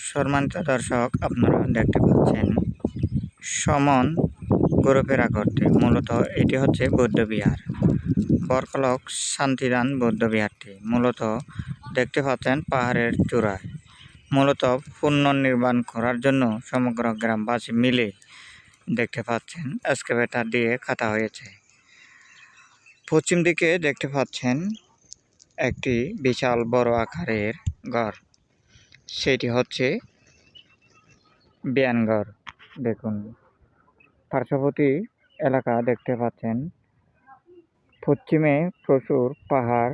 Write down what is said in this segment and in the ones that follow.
সম্মানিত দর্শক, আপনারা দেখতে পাচ্ছেন সমন ঘোরাফেরা করতে। মূলত এটি হচ্ছে বৌদ্ধবিহার, বরকলক শান্তিদান বৌদ্ধবিহারটি মূলত দেখতে পাচ্ছেন পাহাড়ের চূড়ায়। মূলত পুনর্নির্মাণ করার জন্য সমগ্র গ্রামবাসী মিলে দেখতে পাচ্ছেন এক্সকাভেটর দিয়ে কাটা হয়েছে। পশ্চিম দিকে দেখতে পাচ্ছেন একটি বিশাল বড় আকারের ঘর, সেটি হচ্ছে বিয়ানঘর। দেখুন পার্শ্ববর্তী এলাকা দেখতে পাচ্ছেন, পশ্চিমে প্রচুর পাহাড়,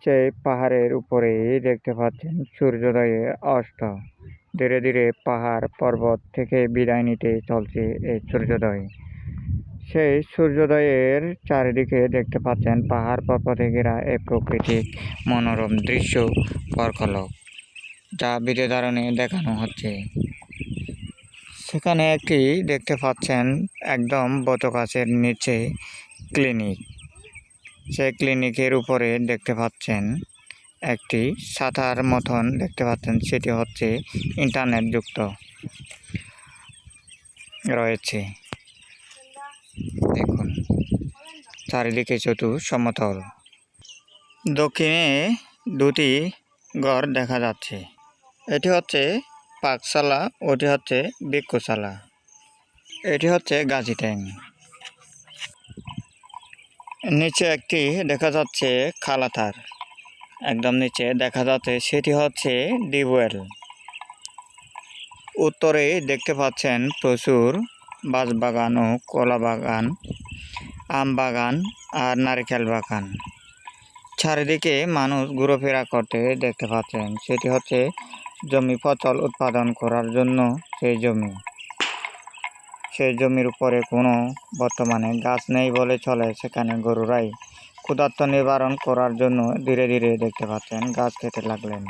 সেই পাহাড়ের উপরেই দেখতে পাচ্ছেন সূর্যোদয়ের অস্ত। ধীরে ধীরে পাহাড় পর্বত থেকে বিদায় নিতে চলছে এই সূর্যোদয়। সেই সূর্যোদয়ের চারিদিকে দেখতে পাচ্ছেন পাহাড় পর্বতে ঘেরা এক প্রাকৃতিক মনোরম দৃশ্য বরকলক, যা ভিডিও ধারণে দেখানো হচ্ছে। সেখানে একটি দেখতে পাচ্ছেন একদম বটগাছের নিচে ক্লিনিক। সেই ক্লিনিকের উপরে দেখতে পাচ্ছেন একটি ছাতার মতন দেখতে পাচ্ছেন, সেটি হচ্ছে ইন্টারনেট যুক্ত রয়েছে। দেখুন চারিদিকে শুধু সমতল। দক্ষিণে দুটি ঘর দেখা যাচ্ছে, এটি হচ্ছে পাকশালা, ওটি হচ্ছে ভিক্ষুশালা, এটি হচ্ছে গাছি ট্যাং। নিচে একটি দেখা যাচ্ছে খালাতার, একদম নিচে দেখা যাচ্ছে সেটি হচ্ছে ডিপওয়েল। উত্তরে দেখতে পাচ্ছেন প্রচুর বাঁশবাগান ও কলা বাগান, আম বাগান আর নারকেল বাগান। চারিদিকে মানুষ ঘোরাফেরা করতে দেখতে পাচ্ছেন, সেটি হচ্ছে জমি ফসল উৎপাদন করার জন্য সেই জমির উপরে কোনো বর্তমানে গাছ নেই বলে চলে। সেখানে গরুরাই ক্ষুধার্ত নিবারণ করার জন্য ধীরে ধীরে দেখতে পাচ্ছেন গাছ খেতে লাগলেন।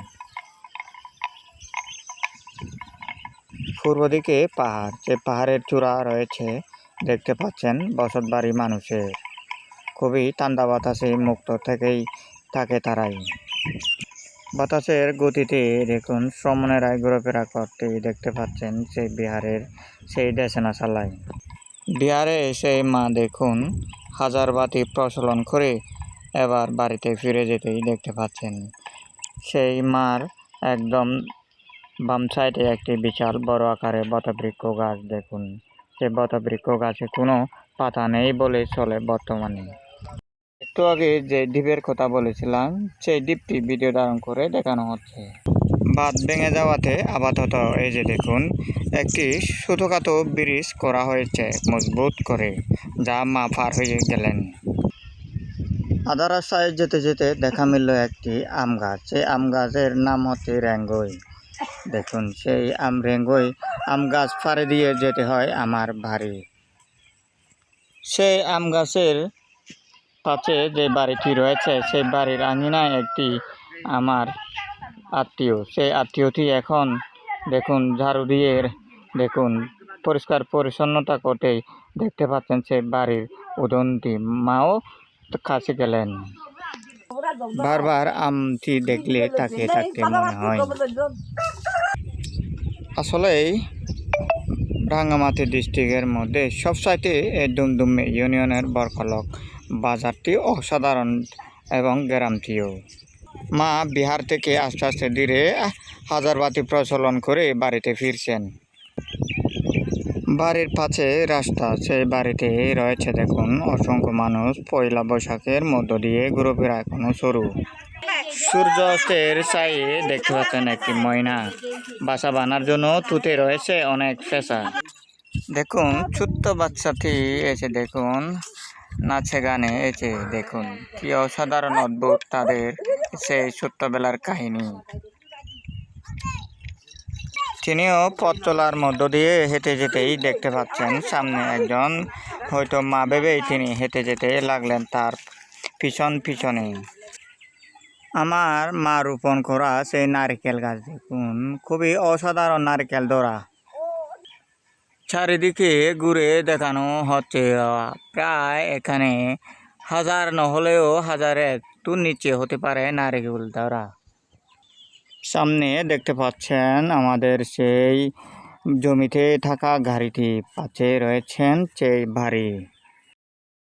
পূর্ব দিকে পাহাড়, যে পাহাড়ের চূড়া রয়েছে দেখতে পাচ্ছেন বসতবাড়ি মানুষের। খুবই ঠান্ডা বাতাসে মুক্ত থেকেই থাকে তারাই। বাতাসের গতিতে দেখুন শ্রমণেরাই ঘোরাফেরা করতে দেখতে পাচ্ছেন সেই বিহারের সেই দেশনাশালায়। বিহারে সেই মা দেখুন হাজার বাতি প্রচলন করে এবার বাড়িতে ফিরে যেতেই দেখতে পাচ্ছেন। সেই মার একদম বাম সাইডে একটি বিশাল বড় আকারের বটবৃক্ষ গাছ। দেখুন সেই বটবৃক্ষ গাছে কোনো পাতা নেই বলে চলে বর্তমানে। একটু আগে যে দ্বীপের কথা বলেছিলাম, সেই দ্বীপটি ভিডিও ধারণ করে দেখানো হচ্ছে। বাঁধ ভেঙে যাওয়াতে আপাতত এই যে দেখুন একটি ছোটখাটো ব্রিজ করা হয়েছে মজবুত করে, যা মা পার হয়ে গেলেন। আধা রাস্তায় যেতে যেতে দেখা মিলল একটি আম গাছ। সেই আম গাছের নাম হচ্ছে রেঙ্গুই। দেখুন সেই রেঙ্গুই আম গাছ পাড়ে দিয়ে যেতে হয় আমার বাড়ি। সেই আম গাছের পাশে যে বাড়িটি রয়েছে, সেই বাড়ির আঙিনায় একটি আমার আত্মীয়, সেই আত্মীয়টি এখন দেখুন ঝাড়ু দিয়ে দেখুন পরিষ্কার পরিচ্ছন্নতা করতে দেখতে পাচ্ছেন সেই বাড়ির উঠোনটি। মাও কাছে গেলেন। বারবার আমটি দেখলে তাকিয়ে থাকতে মনে হয়। আসলেই রাঙ্গামাটি ডিস্ট্রিক্টের মধ্যে সবচাইতে ডুমডুম ইউনিয়নের বরকলক বাজারটি অসাধারণ এবং গ্রামটিও। মা বিহার থেকে আস্তে আস্তে ধীরে হাজার বাতি প্রচলন করে বাড়িতে ফিরছেন। বাড়ির পাশে রাস্তা, সেই বাড়িতে রয়েছে দেখুন অসংখ্য মানুষ। পয়লা বৈশাখের মধ্য দিয়ে ঘোরাফেরা এখনো শুরু। সূর্য অস্তের ছায়ে দেখতে পাচ্ছেন একটি ময়না বাসা বানার জন্য তুতে রয়েছে অনেক পেশা। দেখুন ছোট্ট বাচ্চাটি এসে দেখুন নাচে গানে এসে দেখুন কি অসাধারণ অদ্ভুত তাদের সেই ছোট্টবেলার কাহিনী। তিনিও পথ চলার মধ্য দিয়ে হেঁটে যেতেই দেখতে পাচ্ছেন সামনে একজন, হয়তো মা ভেবেই তিনি হেঁটে যেতে লাগলেন তার পিছনে। আমার মা রোপণ করা সেই নারকেল গাছ দেখুন, খুবই অসাধারণ নারকেল ধরা। চারিদিকে ঘুরে দেখানো হচ্ছে, প্রায় এখানে হাজার নহলেও হাজার একটু নিচে হতে পারে নারকেল ধরা। সামনে দেখতে পাচ্ছেন আমাদের সেই জমিতে থাকা গাড়িটি, পাশে রয়েছেন সেই বাড়ি।